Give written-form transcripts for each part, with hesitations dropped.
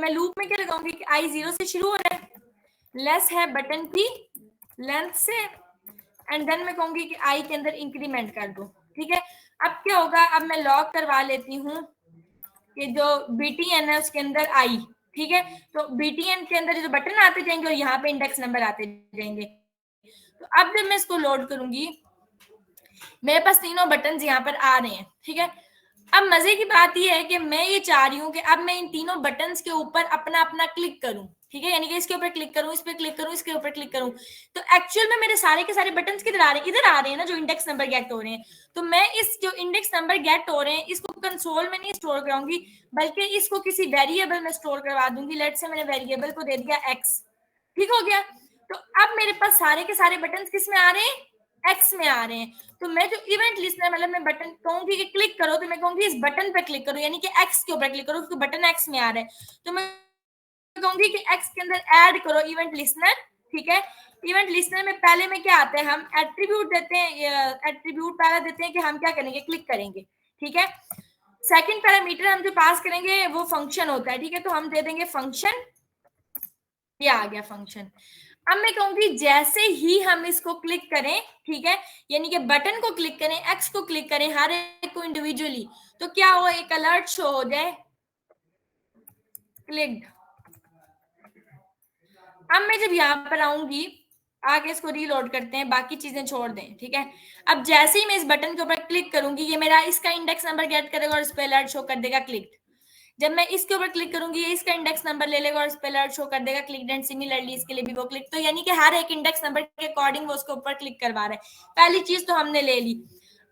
मैं लूप में क्या लगाऊंगी कि आई 0 से शुरू हो रहा है, लेस है बटन की लेंथ से, एंड देन मैं कहूंगी कि आई के अंदर इंक्रीमेंट कर दो। ठीक है, अब क्या होगा, अब मैं लॉक करवा लेती हूँ कि जो BTN है उसके अंदर आई। ठीक है, तो BTN के अंदर जो बटन आते जाएंगे और यहाँ पे इंडेक्स नंबर आते जाएंगे। तो अब जब मैं इसको लोड करूंगी, मेरे पास तीनों बटन यहाँ पर आ रहे हैं। ठीक है, अब मजे की बात यह है कि मैं ये चाह रही हूँ कि अब मैं इन तीनों बटन्स के ऊपर अपना अपना क्लिक करूं। ठीक है, यानी कि इसके ऊपर क्लिक करूं, इस पे क्लिक करूं, इसके ऊपर क्लिक करूं। तो एक्चुअल में मेरे सारे के सारे बटन्स किधर आ रहे हैं, इधर आ रहे हैं ना, जो इंडेक्स नंबर गेट हो रहे हैं। तो मैं इस जो इंडेक्स नंबर गेट हो रहे हैं इसको कंसोल में नहीं स्टोर कराऊंगी, बल्कि इसको किसी वेरिएबल में स्टोर करवा दूंगी। लेट से मैंने वेरिएबल को दे दिया x। ठीक हो गया, तो अब मेरे पास सारे के सारे बटन किस में आ रहे हैं, एक्स में आ रहे हैं। तो मैं जो इवेंट लिस्टनर मतलब मैं बटन कहूंगी कि क्लिक करो, तो मैं कहूंगी इस बटन पे क्लिक करो, यानी कि एक्स के ऊपर क्लिक करो, क्योंकि बटन एक्स में आ रहा है। तो मैं कहूंगी कि एक्स के अंदर ऐड करो इवेंट लिस्टनर। ठीक है, इवेंट लिस्टनर में पहले में क्या आता है, हम एट्रीब्यूट देते हैं, एट्रीब्यूट पहले देते हैं कि हम क्या करेंगे, क्लिक करेंगे। ठीक है, सेकंड पैरामीटर हम जो पास करेंगे वो फंक्शन होता है। ठीक है, तो हम दे देंगे फंक्शन, ये आ गया फंक्शन। अब मैं कहूंगी जैसे ही हम इसको क्लिक करें, ठीक है, यानी कि बटन को क्लिक करें, एक्स को क्लिक करें, हर एक को इंडिविजुअली, तो क्या हो, एक अलर्ट शो हो जाए, क्लिक्ड। अब मैं जब यहां पर आऊंगी, आगे इसको रीलोड करते हैं, बाकी चीजें छोड़ दें। ठीक है, अब जैसे ही मैं इस बटन के ऊपर क्लिक करूंगी, ये मेरा इसका इंडेक्स नंबर गेट करेगा और इस पर अलर्ट शो कर देगा, क्लिक्ड। जब मैं इसके ऊपर क्लिक करूंगी, ये इसका इंडेक्स नंबर ले लेगा और इस पे अलर्ट शो कर देगा, क्लिक, एंड सिमिलरली इसके लिए भी वो क्लिक। तो यानी कि हर एक इंडेक्स नंबर के अकॉर्डिंग वो उसके ऊपर क्लिक करवा रहा है। पहली चीज तो हमने ले ली।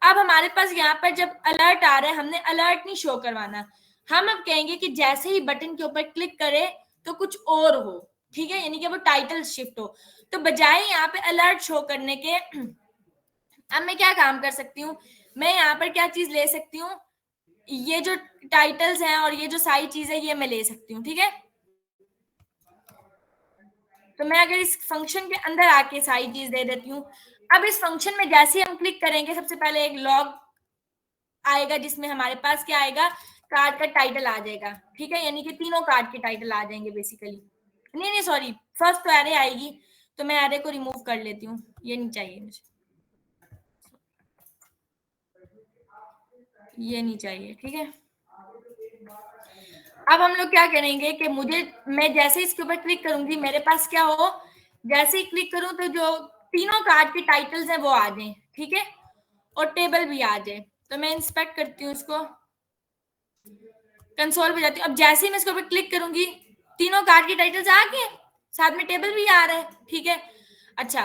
अब हमारे पास यहाँ पर जब अलर्ट आ रहा है, हमने अलर्ट नहीं शो करवाना, हम अब कहेंगे कि जैसे ही बटन के ऊपर क्लिक करे तो कुछ और हो। ठीक है, यानी कि वो टाइटल शिफ्ट हो। तो बजाय यहाँ पे अलर्ट शो करने के, अब मैं क्या काम कर सकती हूँ, मैं यहाँ पर क्या चीज ले सकती हूँ, ये जो टाइटल्स हैं और ये जो सारी चीजें ये मैं ले सकती हूँ। ठीक है, तो मैं अगर इस फंक्शन के अंदर आके सारी चीज दे देती हूँ। अब इस फंक्शन में जैसे ही हम क्लिक करेंगे, सबसे पहले एक लॉग आएगा जिसमें हमारे पास क्या आएगा, कार्ड का टाइटल आ जाएगा। ठीक है, यानी कि तीनों कार्ड के टाइटल आ जाएंगे बेसिकली। नहीं सॉरी, फर्स्ट तो एरे आएगी, तो मैं एरे को रिमूव कर लेती हूँ, ये नहीं चाहिए मुझे, ये नहीं चाहिए। ठीक है, अब हम लोग क्या करेंगे कि मैं जैसे इसके ऊपर क्लिक करूंगी, मेरे पास क्या हो, जैसे ही क्लिक करूं तो जो तीनों कार्ड के टाइटल्स हैं वो आ जाए। ठीक है, और टेबल भी आ जाए। तो मैं इंस्पेक्ट करती हूँ इसको, कंसोल पे जाती हूँ। अब जैसे ही मैं इसके ऊपर क्लिक करूंगी, तीनों कार्ड के टाइटल्स आ गए, साथ में टेबल भी आ रहा है। ठीक है, अच्छा,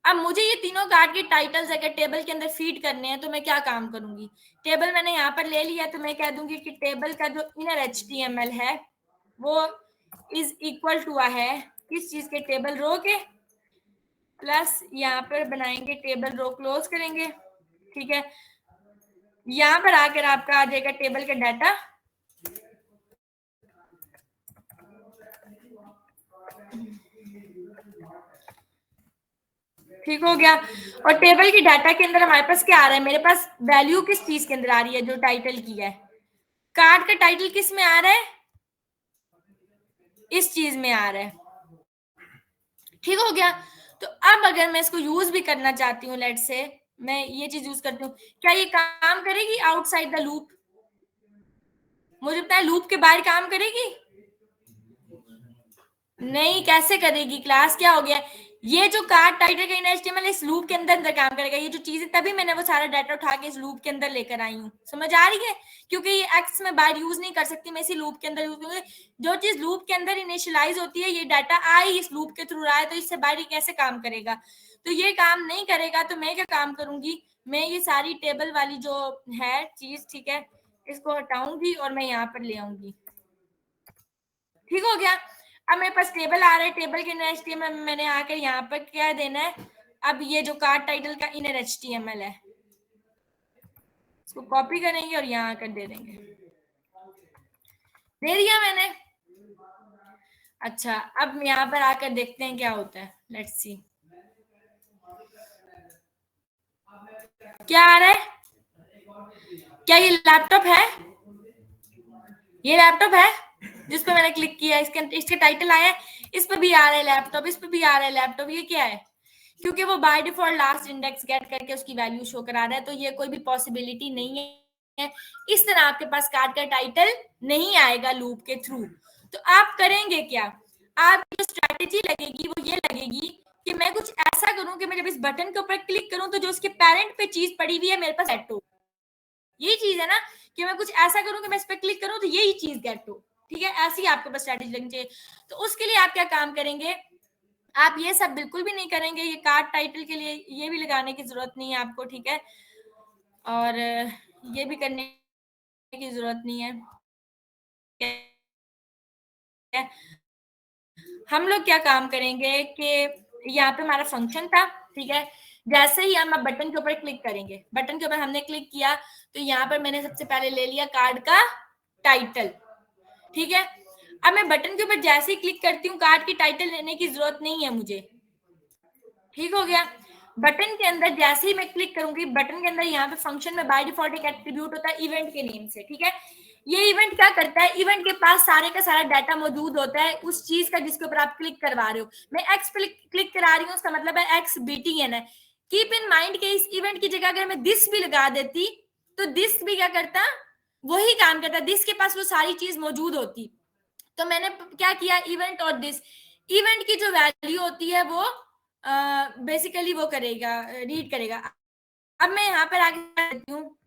अब मुझे ये तीनों कार्ड के टाइटल्स अगर टेबल के अंदर फीड करने हैं, तो मैं क्या काम करूंगी, टेबल मैंने यहाँ पर ले लिया, तो मैं कह दूंगी कि टेबल का जो इनर HTML है वो इज इक्वल टू है किस चीज के, टेबल रो के, प्लस यहाँ पर बनाएंगे टेबल रो, क्लोज करेंगे। ठीक है, यहाँ पर आकर आपका आ जाएगा टेबल का डाटा। ठीक हो गया, और टेबल की डाटा के अंदर हमारे पास क्या आ रहा है, मेरे पास वैल्यू किस चीज के अंदर आ रही है, जो टाइटल की है, कार्ड का टाइटल किस में आ रहा है, इस चीज में आ रहा है। ठीक हो गया, तो अब अगर मैं इसको यूज भी करना चाहती हूँ, लेट से मैं ये चीज यूज करती हूँ, क्या ये काम करेगी आउटसाइड द लूप, मुझे पता है लूप के बाहर काम करेगी नहीं, कैसे करेगी क्लास, क्या हो गया, ये जो कार्ड टाइटल का HTML इस लूप के अंदर काम करेगा, ये जो चीजें, तभी मैंने वो सारा डाटा उठा के इस लूप के अंदर लेकर आई हूँ, समझ आ रही है, क्योंकि ये एक्स में बाहर यूज नहीं कर सकती, मैं इसी लूप के अंदर यूज करूंगी। जो चीज लूप के अंदर इनिशियलाइज होती है, ये डाटा आई इस लूप के थ्रू रहा है, तो इससे बाहर ये कैसे काम करेगा, तो ये काम नहीं करेगा। तो मैं क्या काम करूंगी, मैं ये सारी टेबल वाली जो है चीज, ठीक है, इसको हटाऊंगी और मैं यहाँ पर ले आऊंगी। ठीक हो गया, अब मेरे पास टेबल आ रहा है, टेबल के इनर HTML में मैंने आकर यहाँ पर क्या देना है, अब ये जो कार्ड टाइटल का इनर HTML है, इसको कॉपी करेंगे और यहाँ आकर दे देंगे, दे दिया मैंने। अच्छा, अब यहाँ पर आकर देखते हैं क्या होता है, लेट्स सी क्या आ रहा है, क्या ये लैपटॉप है, ये लैपटॉप है, जिस पे मैंने क्लिक किया इसके टाइटल आया, इस पे भी आ रहा है लैपटॉप, इस पे भी आ रहा है लैपटॉप, ये क्या है? क्योंकि वो by default last index get करके उसकी वैल्यू शो करा रहा है, तो ये कोई भी पॉसिबिलिटी नहीं है। इस तरह आपके पास कार्ड का टाइटल नहीं आएगा लूप के थ्रू। तो आप करेंगे क्या? आपकी जो स्ट्रैटेजी लगेगी वो ये लगेगी कि मैं कुछ ऐसा करूं कि मैं जब इस बटन के ऊपर क्लिक करूं तो जो उसके पेरेंट पे चीज पड़ी हुई है मेरे पास गेट हो। यही चीज है ना, कि मैं कुछ ऐसा करूं कि मैं इस पर क्लिक करूं तो यही चीज गेट हो। ठीक है, ऐसी आपके पास स्ट्रैटेजी लगनी चाहिए। तो उसके लिए आप क्या काम करेंगे, आप ये सब बिल्कुल भी नहीं करेंगे, ये कार्ड टाइटल के लिए ये भी लगाने की जरूरत नहीं है आपको, ठीक है, और ये भी करने की जरूरत नहीं है। हम लोग क्या काम करेंगे कि यहाँ पे हमारा फंक्शन था, ठीक है, जैसे ही हम बटन के ऊपर क्लिक करेंगे, बटन के ऊपर हमने क्लिक किया तो यहाँ पर मैंने सबसे पहले ले लिया कार्ड का टाइटल, ठीक है। अब मैं बटन के ऊपर जैसे ही क्लिक करती हूँ कार्ड की टाइटल लेने की जरूरत नहीं है मुझे, ठीक हो गया। बटन के अंदर जैसे ही मैं क्लिक करूंगी, बटन के अंदर यहाँ पे फंक्शन में बाय डिफॉल्ट एक एट्रीब्यूट होता है इवेंट के नेम से, ठीक है। ये इवेंट क्या करता है, इवेंट के पास सारे का सारा डाटा मौजूद होता है उस चीज का जिसके ऊपर आप क्लिक करवा रहे हो। मैं एक्स पे क्लिक करा रही हूँ, उसका मतलब है एक्स बीटीएन है। कीप इन माइंड के इस इवेंट की जगह अगर मैं दिस भी लगा देती तो दिस भी क्या करता, वही काम करता, दिस के पास वो सारी चीज मौजूद होती। तो मैंने क्या किया, इवेंट और दिस, इवेंट की जो वैल्यू होती है वो बेसिकली वो करेगा, रीड करेगा। अब मैं यहाँ पर आगे देती हूँ,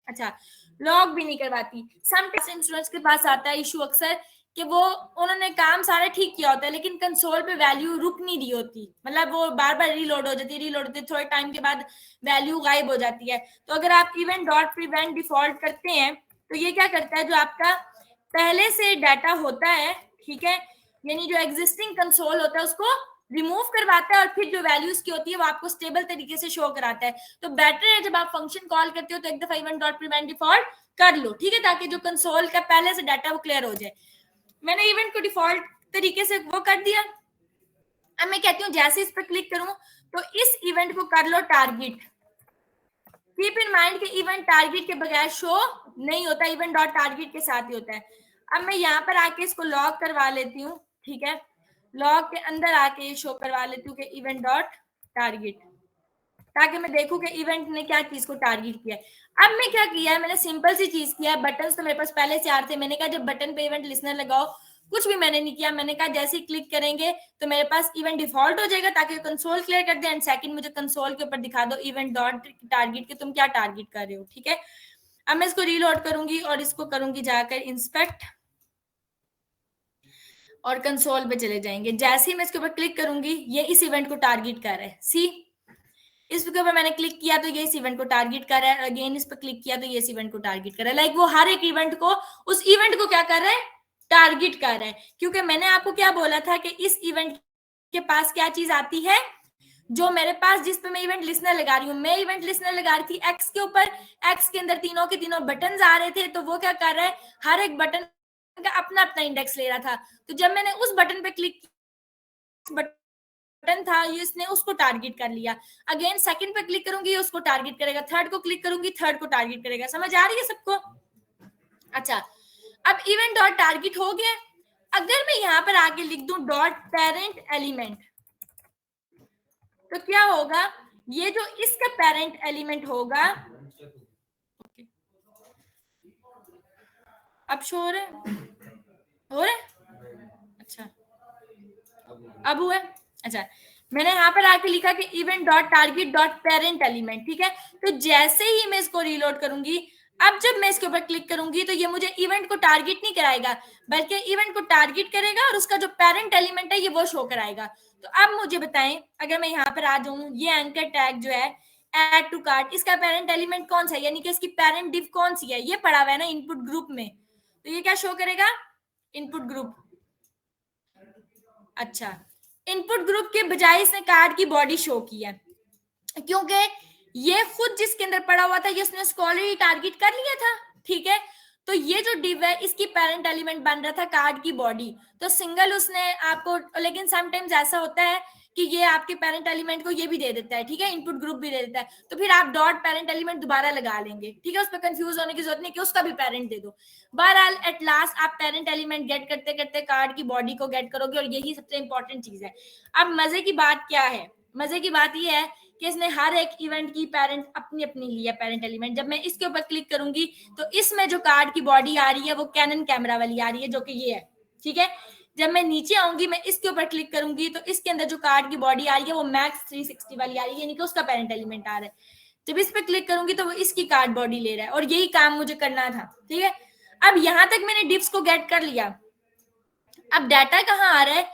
अच्छा लॉग भी नहीं करवाती। समटाइम्स इंश्योरेंस के पास आता है इशू अक्सर कि वो उन्होंने काम सारा ठीक किया होता है लेकिन कंसोल पे वैल्यू रुक नहीं रही होती, मतलब वो बार बार रीलोड हो जाती है, रीलोड होती है, थोड़े टाइम के बाद वैल्यू गायब हो जाती है। तो अगर आप इवेंट डॉट प्रिवेंट डिफॉल्ट करते हैं तो ये क्या करता है, जो आपका पहले से डाटा होता है, ठीक है, यानी जो एग्जिस्टिंग कंसोल होता है उसको रिमूव करवाता है और फिर जो वैल्यूज की होती है वो आपको स्टेबल तरीके से शो कराता है। तो बेटर है जब आप फंक्शन कॉल करते हो तो एक दफा इवेंट डॉट प्रिवेंट डिफॉल्ट कर लो, ठीक है, ताकि जो कंसोल का पहले से डाटा वो क्लियर हो जाए। मैंने इवेंट को डिफॉल्ट तरीके से वो कर दिया। अब मैं कहती हूँ जैसे इस पर क्लिक करूं तो इस इवेंट को कर लो टारगेट। कीप इन माइंड कि इवेंट टारगेट के बगैर शो नहीं होता, इवेंट डॉट टारगेट के साथ ही होता है। अब मैं यहाँ पर आके इसको लॉग करवा लेती हूँ, ठीक है, लॉग के अंदर आके शो करवा लेती हूँ कि इवेंट डॉट टारगेट, ताकि मैं देखूं कि इवेंट ने क्या चीज को टारगेट किया है। अब मैं क्या किया है, मैंने सिंपल सी चीज किया है, बटन तो मेरे पास पहले से आ रहे थे, मैंने कहा जब बटन पे इवेंट लिसनर लगाओ, कुछ भी मैंने नहीं किया, मैंने कहा जैसे ही क्लिक करेंगे तो मेरे पास इवेंट डिफॉल्ट हो जाएगा ताकि कंसोल क्लियर कर दे, एंड सेकंड मुझे कंसोल के ऊपर दिखा दो इवेंट डॉट टारगेट के तुम क्या टारगेट कर रहे हो, ठीक है। अब मैं इसको रीलोड करूंगी और इसको करूंगी जाकर इंस्पेक्ट और कंसोल पे चले जाएंगे। जैसे ही मैं इसके ऊपर क्लिक करूंगी ये इस इवेंट को टारगेट कर रहा है, सी इस के ऊपर मैंने क्लिक किया तो ये इस इवेंट को टारगेट कर रहा है, अगेन इस पर क्लिक किया तो ये इस इवेंट को टारगेट कर रहा है। लाइक वो हर एक इवेंट को, उस इवेंट को क्या कर रहा है, टारगेट कर रहा है। क्योंकि मैंने आपको क्या बोला था कि इस इवेंट के पास क्या चीज आती है, जो मेरे पास जिस पे मैं इवेंट लिसनर लगा रही हूँ, मैं इवेंट लिसनर लगा रही थी एक्स के ऊपर, एक्स के अंदर तीनों के तीनों बटन आ रहे थे, तो वो क्या कर रहा है, हर एक बटन का अपना अपना इंडेक्स ले रहा था। तो जब मैंने उस बटन पे क्लिक, बटन था ये, इसने उसको टारगेट कर लिया। अगेन सेकंड पे क्लिक करूंगी उसको टारगेट करेगा, थर्ड को क्लिक करूंगी थर्ड को टारगेट करेगा। समझ आ रही है सबको? अच्छा, अब इवेंट डॉट टारगेट हो गया। अगर मैं यहां पर आगे लिख दूं डॉट पेरेंट एलिमेंट, तो क्या होगा, ये जो इसका पेरेंट एलिमेंट होगा, अब शो हो रहा है, हो रहा है, अच्छा अब हुआ। अच्छा, मैंने यहाँ पर आके लिखा कि event dot target dot parent element, ठीक है। तो जैसे ही मैं इसको रीलोड करूंगी, अब जब मैं इसके ऊपर क्लिक करूंगी तो ये मुझे इवेंट को टारगेट नहीं कराएगा, बल्कि इवेंट को टारगेट करेगा और उसका जो पेरेंट एलिमेंट है ये वो शो कराएगा। तो अब मुझे बताएं, अगर मैं यहाँ पर आ जाऊं, ये एंकर टैग जो है एड टू कार्ट, इसका पेरेंट एलिमेंट कौन सा है, यानी कि इसकी पेरेंट डिव कौन सी है, ये पड़ा हुआ है ना इनपुट ग्रुप में, तो ये क्या शो करेगा, इनपुट ग्रुप। अच्छा, इनपुट ग्रुप के बजाय इसने कार्ड की बॉडी शो की है, क्योंकि ये खुद जिसके अंदर पड़ा हुआ था ये उसने स्कॉलर टारगेट कर लिया था, ठीक है। तो ये जो डिव है इसकी पेरेंट एलिमेंट बन रहा था कार्ड की बॉडी, तो सिंगल उसने आपको, लेकिन समटाइम्स ऐसा होता है कि ये आपके पेरेंट एलिमेंट को ये भी दे देता है, ठीक है, इनपुट ग्रुप भी दे देता है, तो फिर आप डॉट पेरेंट एलिमेंट दोबारा लगा लेंगे, ठीक है, उस पर कंफ्यूज होने की जरूरत नहीं कि उसका भी पेरेंट दे दो। बहरहाल एट लास्ट आप पेरेंट एलिमेंट गेट करते करते कार्ड की बॉडी को गेट करोगे, और यही सबसे इंपॉर्टेंट चीज है। अब मजे की बात क्या है, मजे की बात ये है कि इसने हर एक इवेंट की पेरेंट अपनी अपनी ली है पेरेंट एलिमेंट। जब मैं इसके ऊपर क्लिक करूंगी तो इसमें जो कार्ड की बॉडी आ रही है वो कैनन कैमरा वाली आ रही है, जो कि ये है, ठीक है। जब मैं नीचे आऊंगी, मैं इसके ऊपर क्लिक करूंगी तो इसके अंदर जो कार्ड की बॉडी आ रही है वो मैक्स 360 वाली आ रही है, यानी कि उसका पेरेंट एलिमेंट आ रहा है। जब इस पर क्लिक करूंगी तो वो इसकी कार्ड बॉडी ले रहा है, और यही काम मुझे करना था, ठीक है। अब यहां तक मैंने डिफ्स को गेट कर लिया। अब डाटा कहाँ आ रहा है,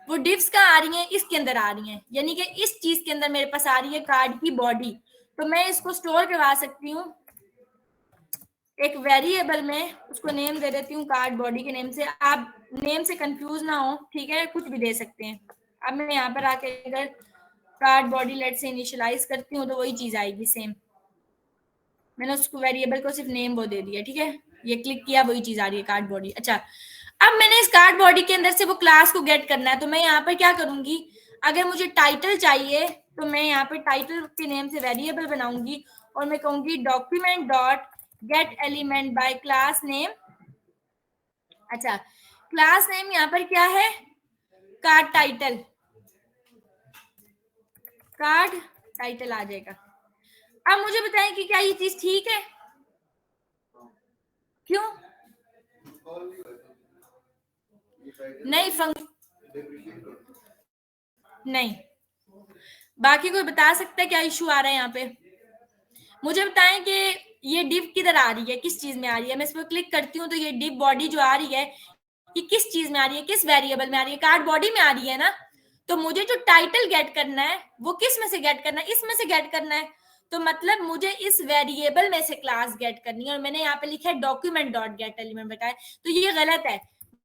वो डिफ्स कहाँ आ रही है, इसके अंदर आ रही है, यानी कि इस चीज के अंदर मेरे पास आ रही है कार्ड की बॉडी। तो मैं इसको स्टोर करवा सकती हूँ एक वेरिएबल में, उसको नेम दे देती हूँ कार्ड बॉडी के नेम से। आप नेम से कंफ्यूज ना हो, ठीक है, कुछ भी दे सकते हैं। अब मैं यहाँ पर आके अगर कार्ड बॉडी लेट से इनिशियलाइज करती हूँ तो वही चीज आएगी सेम। मैंने उसको वेरिएबल को सिर्फ नेम वो दे दिया, ठीक है, ये क्लिक किया वही चीज आ रही है कार्ड बॉडी। अच्छा, अब मैंने इस कार्ड बॉडी के अंदर से वो क्लास को गेट करना है, तो मैं यहाँ पर क्या करूंगी, अगर मुझे टाइटल चाहिए तो मैं यहाँ पे टाइटल के नेम से वेरिएबल बनाऊंगी, और मैं कहूंगी document dot gate element by class name. अच्छा, क्लास नेम यहाँ पर क्या है, कार्ड टाइटल, कार्ड टाइटल आ जाएगा। अब मुझे बताएं कि क्या ये चीज ठीक है, क्यों नहीं नहीं, बाकी कोई बता सकता है क्या इशू आ रहा है यहाँ पे, मुझे बताएं कि ये डिव किधर आ रही है, किस चीज में आ रही है। मैं इस पर क्लिक करती हूँ तो ये डिव बॉडी जो आ रही है ये किस चीज में आ रही है, किस वेरिएबल में आ रही है, कार्ड बॉडी में आ रही है ना। तो मुझे जो टाइटल गेट करना है वो किस में से गेट करना है, इसमें से गेट करना है। तो मतलब मुझे इस वेरिएबल में से क्लास गेट करनी है, और मैंने यहाँ पे लिखा है डॉक्यूमेंट डॉट गेट एलिमेंट बताया, तो ये गलत है।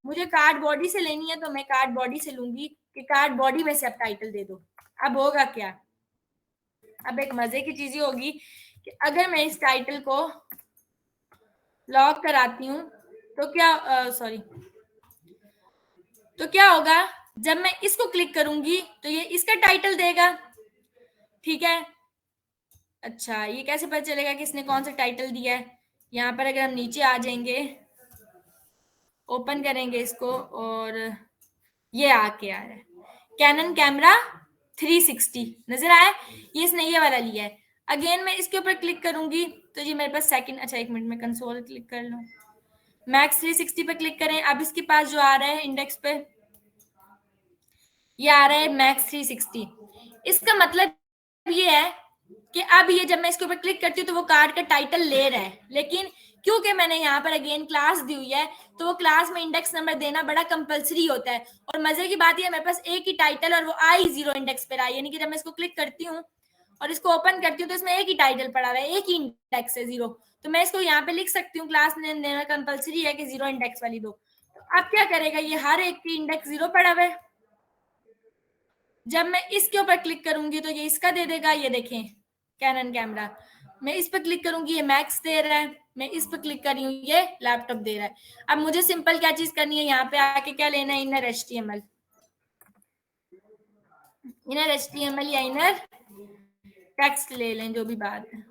मुझे कार्ड बॉडी से लेनी है तो मैं कार्ड बॉडी से लूंगी कि कार्ड बॉडी में से अब टाइटल दे दो। अब होगा क्या, अब एक मजे की चीज होगी कि अगर मैं इस टाइटल को लॉक कराती हूँ तो क्या सॉरी तो क्या होगा, जब मैं इसको क्लिक करूंगी तो ये इसका टाइटल देगा, ठीक है। अच्छा, ये कैसे पता चलेगा कि इसने कौन सा टाइटल दिया है, यहाँ पर अगर हम नीचे आ जाएंगे, ओपन करेंगे इसको, और ये आके आ रहा है कैनन कैमरा 360 नजर आया, ये इसने ये वाला लिया है। अगेन मैं इसके ऊपर क्लिक करूंगी तो ये मेरे पास सेकंड, अच्छा एक मिनट में कंसोल क्लिक कर लूं, मैक्स 360 पे क्लिक करें। अब इसके पास जो आ रहा है इंडेक्स पे ये आ रहा है मैक्स 360। इसका मतलब ये है कि अब ये जब मैं इसके ऊपर क्लिक करती हूँ तो वो कार्ड का टाइटल ले रहा है, लेकिन क्योंकि मैंने यहाँ पर अगेन क्लास दी हुई है तो वो क्लास में इंडेक्स नंबर देना बड़ा कंपलसरी होता है। और मजे की बात है मेरे पास एक ही टाइटल और वो I0 इंडेक्स पर आई, यानी कि जब मैं इसको क्लिक करती हूँ और इसको ओपन करती हूँ तो इसमें एक ही टाइटल पड़ा हुआ है, एक ही इंडेक्स है 0। तो मैं इसको यहाँ पे लिख सकती हूँ क्लास नेम देना कंपलसरी है कि 0 इंडेक्स वाली दो। तो अब क्या करेगा, ये हर एक की इंडेक्स 0 पड़ा हुआ है। जब मैं इसके ऊपर क्लिक करूंगी तो ये इसका दे देगा, ये देखें कैनन कैमरा। मैं इस पर क्लिक करूंगी ये मैक्स दे रहा है, मैं इस पर क्लिक कर रही हूँ ये लैपटॉप दे रहा है। अब मुझे सिंपल क्या चीज करनी है, यहाँ पे आके क्या लेना है, इनर HTML, इनर HTML या इनर टेक्स्ट ले लें, जो भी बात है।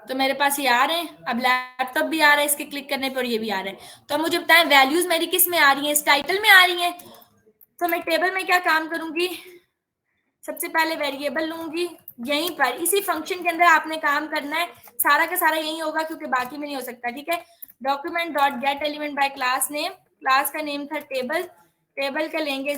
तो मेरे पास ये आ रहे हैं, अब लैपटॉप भी आ रहा है इसके क्लिक करने पर, ये भी आ रहा है। तो मुझे बताएं वैल्यूज मेरी किस में आ रही है, इस टाइटल में आ रही है। तो मैं टेबल में क्या काम करूंगी, सबसे पहले वेरिएबल लूंगी, यहीं पर इसी फंक्शन के अंदर आपने काम करना है, सारा का सारा यही होगा क्योंकि बाकी में नहीं हो सकता, ठीक है। Document dot gate element by class name, class का नेम था टेबल, टेबल का लेंगे